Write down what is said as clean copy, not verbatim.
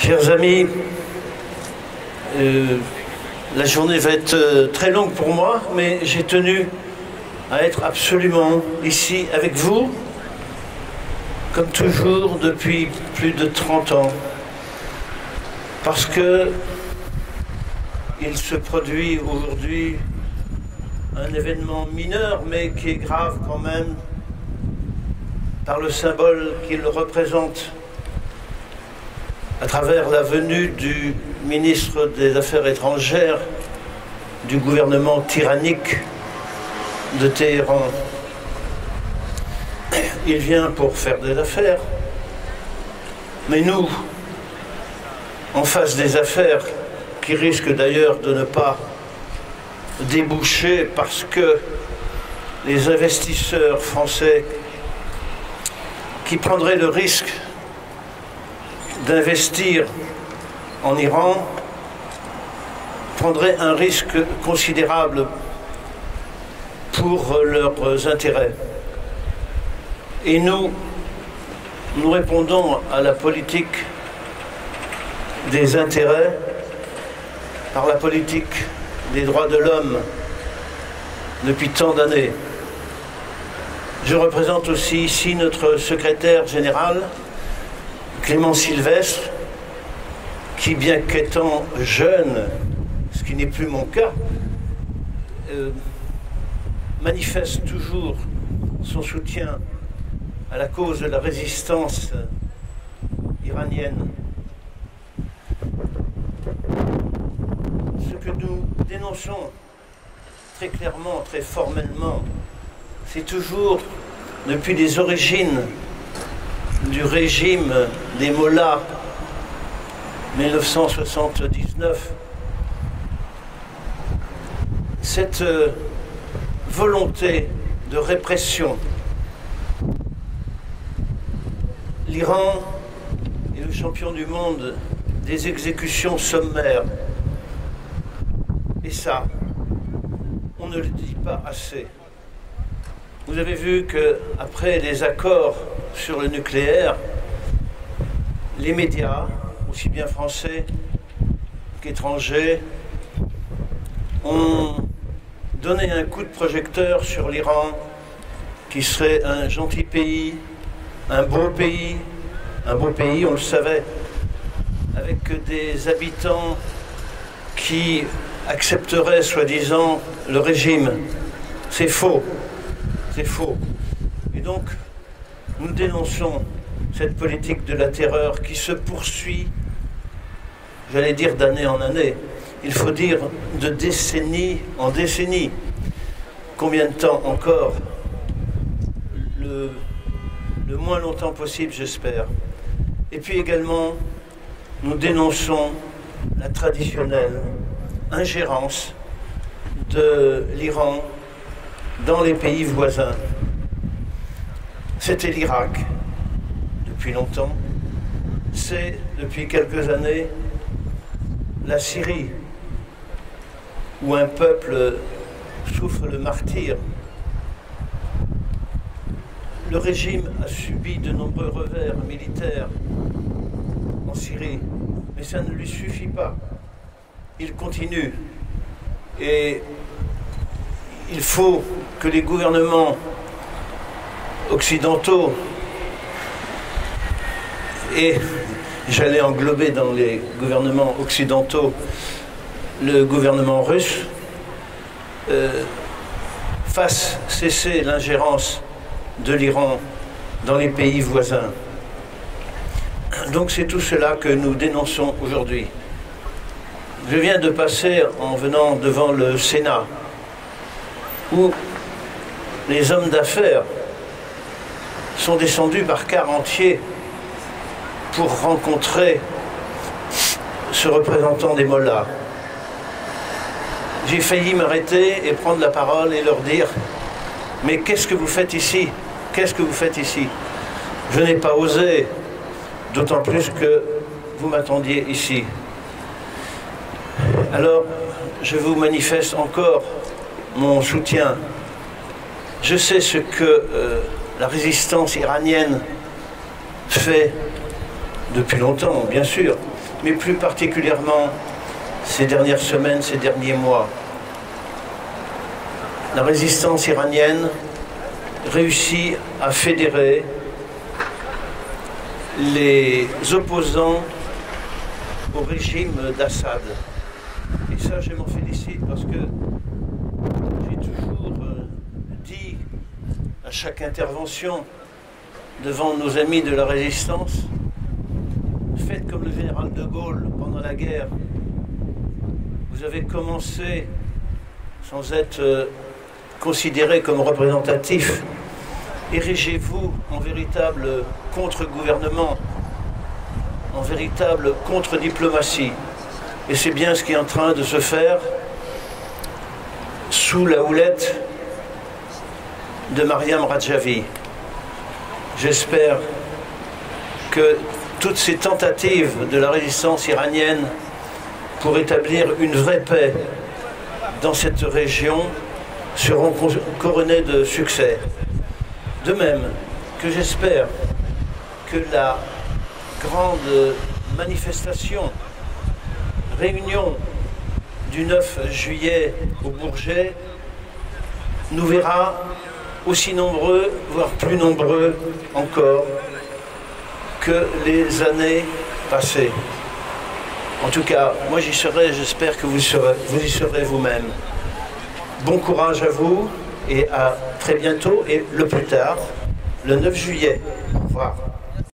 Chers amis, la journée va être très longue pour moi, mais j'ai tenu à être absolument ici avec vous, comme toujours depuis plus de 30 ans, parce que il se produit aujourd'hui un événement mineur, mais qui est grave quand même, par le symbole qu'il représente, à travers la venue du ministre des Affaires étrangères du gouvernement tyrannique de Téhéran. Il vient pour faire des affaires, mais nous, en face des affaires, qui risquent d'ailleurs de ne pas déboucher parce que les investisseurs français qui prendraient le risque d'investir en Iran prendraient un risque considérable pour leurs intérêts. Et nous répondons à la politique des intérêts par la politique des droits de l'homme depuis tant d'années. Je représente aussi ici notre secrétaire général, Clément Sylvestre, qui, bien qu'étant jeune, ce qui n'est plus mon cas, manifeste toujours son soutien à la cause de la résistance iranienne. Ce que nous dénonçons très clairement, très formellement, c'est toujours, depuis les origines du régime des Mollahs, 1979, cette volonté de répression. L'Iran est le champion du monde des exécutions sommaires. Et ça, on ne le dit pas assez. Vous avez vu qu'après les accords sur le nucléaire, les médias, aussi bien français qu'étrangers, ont donné un coup de projecteur sur l'Iran, qui serait un gentil pays, un beau pays, on le savait, avec des habitants qui accepteraient, soi-disant, le régime. C'est faux. C'est faux. Et donc, nous dénonçons cette politique de la terreur qui se poursuit, j'allais dire d'année en année, il faut dire de décennie en décennie. Combien de temps encore? Le moins longtemps possible, j'espère. Et puis également, nous dénonçons la traditionnelle ingérence de l'Iran dans les pays voisins. C'était l'Irak depuis longtemps, c'est depuis quelques années la Syrie, où un peuple souffre le martyre. Le régime a subi de nombreux revers militaires en Syrie, mais ça ne lui suffit pas. Il continue. Et il faut que les gouvernements occidentaux, et j'allais englober dans les gouvernements occidentaux le gouvernement russe, fassent cesser l'ingérence de l'Iran dans les pays voisins. Donc c'est tout cela que nous dénonçons aujourd'hui. Je viens de passer en venant devant le Sénat, où les hommes d'affaires sont descendus par quart entier pour rencontrer ce représentant des Mollahs. J'ai failli m'arrêter et prendre la parole et leur dire « Mais qu'est-ce que vous faites ici? Qu'est-ce que vous faites ici ?» Je n'ai pas osé, d'autant plus que vous m'attendiez ici. Alors, je vous manifeste encore mon soutien. Je sais ce que la résistance iranienne fait depuis longtemps, bien sûr, mais plus particulièrement ces dernières semaines, ces derniers mois. La résistance iranienne réussit à fédérer les opposants au régime d'Assad. Et ça, je m'en félicite parce que j'ai toujours dit à chaque intervention devant nos amis de la résistance, faites comme le général de Gaulle pendant la guerre. Vous avez commencé, sans être considéré comme représentatif, érigez-vous en véritable contre-gouvernement, en véritable contre-diplomatie. Et c'est bien ce qui est en train de se faire sous la houlette de Mariam Rajavi. J'espère que toutes ces tentatives de la résistance iranienne pour établir une vraie paix dans cette région seront couronnées de succès. De même que j'espère que la grande manifestation, réunion du 9 juillet au Bourget nous verra aussi nombreux, voire plus nombreux encore, que les années passées. En tout cas, moi j'y serai, j'espère que vous y serez vous-même. Bon courage à vous et à très bientôt et le plus tard, le 9 juillet. Au revoir.